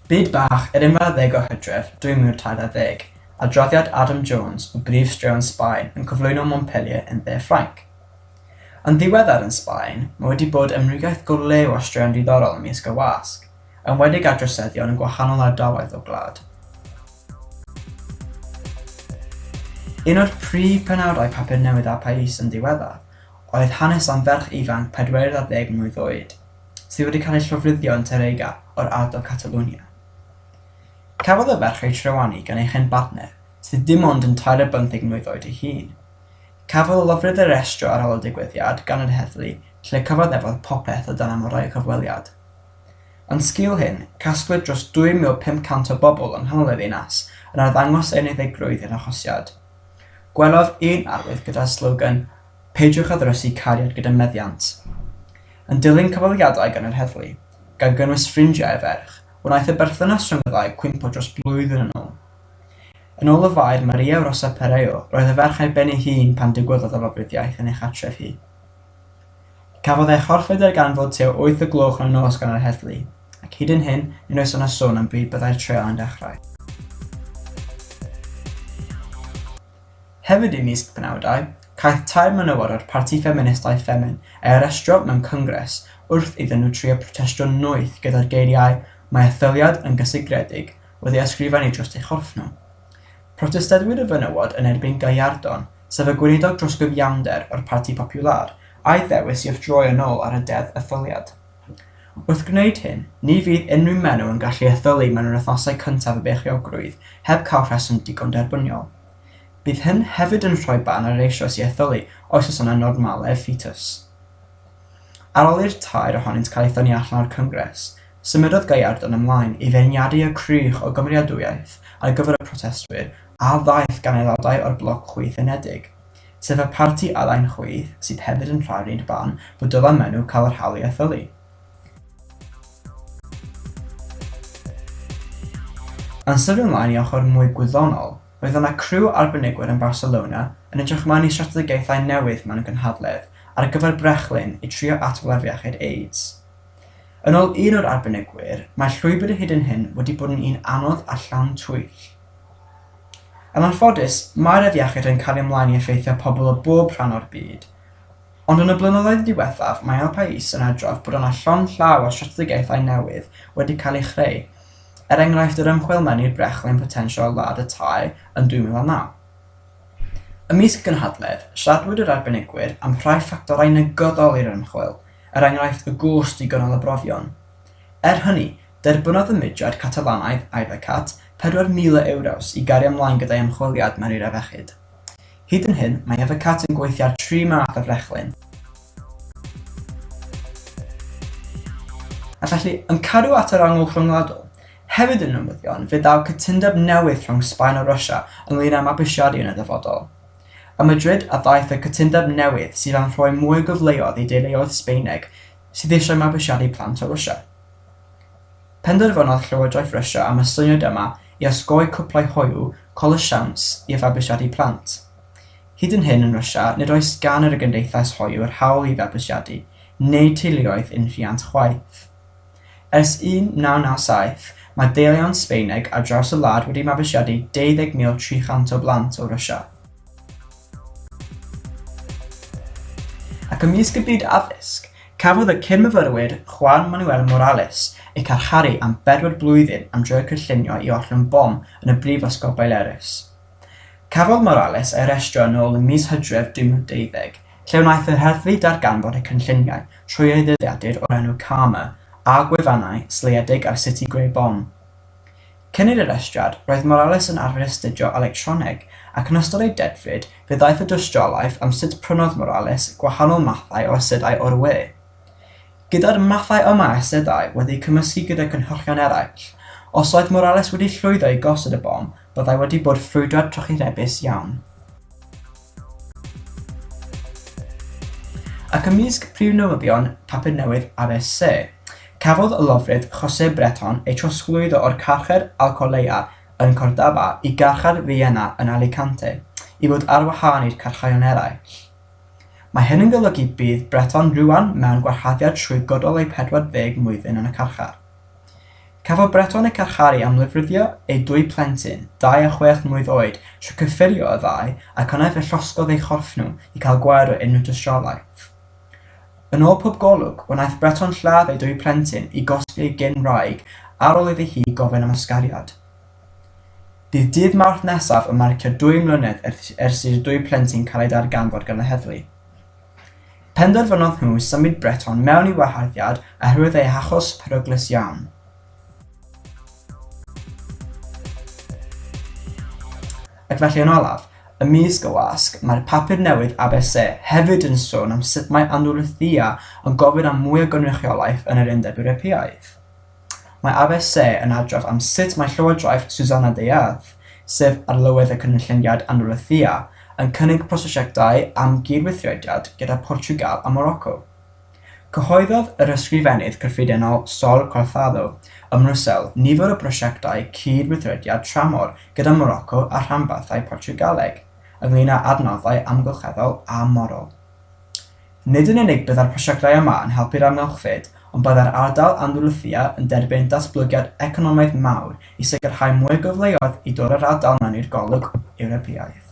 Byd bach yr 11 o Hydref 2013, adroddiad Adam Jones o brif straeon Sbaen yn cyflwyno Montpellier yn dde Ffrainc. Yn ddiweddar yn Sbaen, mae wedi bod ymrywiaeth go lew o straeon diddorol ymysg y wasg, yn wedig â droseddion yn gwahanol ardaloedd o gwlad. Un o'r prif penawdau papur newydd a Pais yn diweddar oedd hanes am ferch ifanc 14 mlwydd oed, sydd wedi cael ei llofruddio yn Terega o'r ardal Catalwnia. Cafodd y ferch ei trywanu gan ei chyn-bartner, sydd dim ond yn 13 mlwydd oed ei hun. Cafodd y lofrud y restro ar ôl y digwyddiad gan yr heddlu, lle cyfaddefodd popeth o dan amorau y cyfweliad. Yn sgil hyn, casglwyd dros 2,500 o bobl yng nghanol y ddinas yn arddangos uneddigrwydd i'r achosiad. Gwelodd un arwydd gyda slogan "Peidiwch â ddrysu cariad gyda meddiant". Yn dilyn cyfweliadau gan yr heddlu, gan gynnwys ffrindiau y ferch, wnaeth y berthynas rhwng y ddau cwympo dros blwyddyn yn ôl. Yn ôl y fair Maria Rosa Pereo, roedd y ferch ar ben ei hun pan digwyddodd y lofruddiaeth yn ei chatref hi. Cafodd ei chorffwyd ar ganfod tua 8 y gloch yn y nos gan yr heddlu, ac hyd yn hyn, nid oes yna sôn am bryd byddai'r treo yn dechrau. Hefyd i misg penawdau, caiff 2 menywod o'r Parti Ffeministau Ffemin ei arestio mewn Cyngres wrth iddyn nhw trio protestio noeth gyda'r geiriau "Mae etholiad yn gysegredig" wedi ysgrifennu dros eu chorff nhw. Protestedwyd y fenywod yn erbyn gaeardon, sef y gweinidog drosgyfiawnder o'r Parti Popular, a'i ddewis i withdroi yn ôl ar y deddf etholiad. Wrth gwneud hyn, ni fydd unrhyw menyw yn gallu etholi mewn yr wythnosau cyntaf y beichiogrwydd heb cael rheswm digon derbyniol. Bydd hyn hefyd yn rhoi ban ar eisoes i etholi os oes yna normalau ffetus. Ar ôl i'r tair ohonynt cael ei thynnu allan o'r Cyngres, symudodd gaeardon ymlaen i feirniadu y crych o gymeriadwyaeth ar gyfer y protestwyr a ddaeth gan aelodau o'r bloc chwith unedig, sef y Parti Alain Chwith sydd hefyd yn rhagwyd ban bod dylai menyw cael yr hawl i etholi. Yn sylw ymlaen i ochr mwy gwyddonol, roedd yna criw arbenigwyr yn Barcelona yn edrych ymlaen i strategaethau newydd mewn y gynhadledd ar gyfer brechlyn i trio atgwela'r iechyd AIDS. Yn ôl un o'r arbenigwyr, mae llwybr hyd yn hyn wedi bod yn un anodd a llawn twyll. Yn anffodus, mae'r afiechyd yn cael ei ymlaen i effeithio pobl o bob rhan o'r byd. Ond yn y blynyddoedd diwethaf, mae El Pais yn adrodd bod yna llond llaw o strategaethau newydd wedi cael eu chreu, enghraifft yr ymchwil mewn i'r brechlyn potensiol wlad y tai yn 2009. Ymysg gynhadledd, siaradwyd yr arbenigwyr am rhai ffactorau negyddol i'r ymchwil, enghraifft y gost i gynnal y brofion. Hynny, derbynodd y mudiad Catalanaidd AIVACAT €4,000 i gario ymlaen gyda'i ymchwiliad mewn i'r afiechyd. Hyd yn hyn, mae AIVACAT yn gweithio ar 3 math o frechlyn. A felly, yn cadw at yr angl rhyngwladol, hefyd yn newyddion fe ddaw cytundeb newydd rhwng Sbaen a Rwsia ynglŷn â mabwysiadu yn y dyfodol. Ym Madrid a ddaeth y cytundeb newydd sydd am rhoi mwy gyfleoedd i deuluoedd Sbaeneg sydd eisiau mabwysiadu plant o Rwsia. Penderfynodd Llywodraeth Rwsia am y syniad yma i osgoi cwplau hoyw colesiawns i fabwysiadu plant. Hyd yn hyn yn Rwsia, nid oes gan yr gymdeithas hoyw yr hawl i fabwysiadu, neu teuluoedd yn rhiant chwaith. Ers 1997, mae deuluoedd Sbaeneg ar draws y wlad wedi mabwysiadu 12,300 o blant o Rwsia. Ac ymysg y byd addysg, cafodd y cyn-myfyrwyr Juan Manuel Morales ei carcharu am 4 blwyddyn am droi cynllunio i ollwng bom yn y Brifysgol Baleares. Cafodd Morales ei arestio yn ôl y mis Hydref 2012, lle wnaeth yr heddlu darganfod eu cynlluniau trwy ei ddyddiadur o'r enw Karma a gwefannau sleiedig ar sut i greu bom. Cyn i'r arestiad, roedd Morales yn arfer astudio electroneg ac yn ystod ei dedfryd, fe ddaeth y dystiolaeth am sut prynodd Morales gwahanol mathau o asydau o'r we. Gyda'r mathau yma asydau wedi'u cymysgu gyda cynhyrchion eraill, os oedd Morales wedi llwyddo i gosod y bom, byddai wedi bod ffrwydriad trochirebus iawn. Ac ymysg prif newyddion papur newydd ABC, cafodd y lofrydd José Breton ei trosglwyddo o'r carcher Alcolea yn Cordaba i garchar Vienna yn Alicante, i fod ar wahân i'r carcharion eraill. Mae hyn yn golygu bydd Breton rwan mewn gwarchaddiad trwy godol ei 40 mlwyddyn yn y carchar. Cafodd Breton eu carcharu am lyfryddio ei 2 plentyn, 2 a 6 mlwydd oed, trwy cyffurio y ddau ac yna fe llosgodd eu chorff nhw i cael gwared o unrhyw dystiolaeth. Yn ôl pob golwg, wnaeth Breton lladd ei 2 plentyn i gosbi ei gyn-wraig ar ôl iddi hi gofyn am ysgariad. Bydd dydd Mawrth nesaf yn marcio 2 mlynedd ers i'r 2 plentyn cael ei darganfod gan y heddlu. Penderfynodd nhw symud Breton mewn i waharddiad oherwydd ei hachos peryglus iawn. Ac felly yn olaf, ymysg y wasg, mae'r papur newydd ABC hefyd yn sôn am sut mae Andalusia yn gofyn am mwy o gynrychiolaeth yn yr Undeb Ewropeaidd. Mae ABC yn adrodd am sut mae Llywodraeth Susanna Diaz, sef arlywydd y cynulleidfa Andalusia, yn cynnig prosiectau am gydweithrediad gyda Portugal a Morocco. Cyhoeddodd yr ysgrifennydd cyffredinol Sol Cortado ym Mrwsel nifer o brosiectau cydweithrediad tramor gyda Morocco a rhanbarthau Portugaleg, ynglŷn â adnoddau amgylcheddol a morol. Nid yn unig byddai'r prosiectau yma yn helpu'r amgylchfyd, ond byddai'r ardal Andalusia yn derbyn datblygiad economaidd mawr i sicrhau mwy o gyfleoedd i dod yr ardal mewn i'r golwg Ewropeaidd.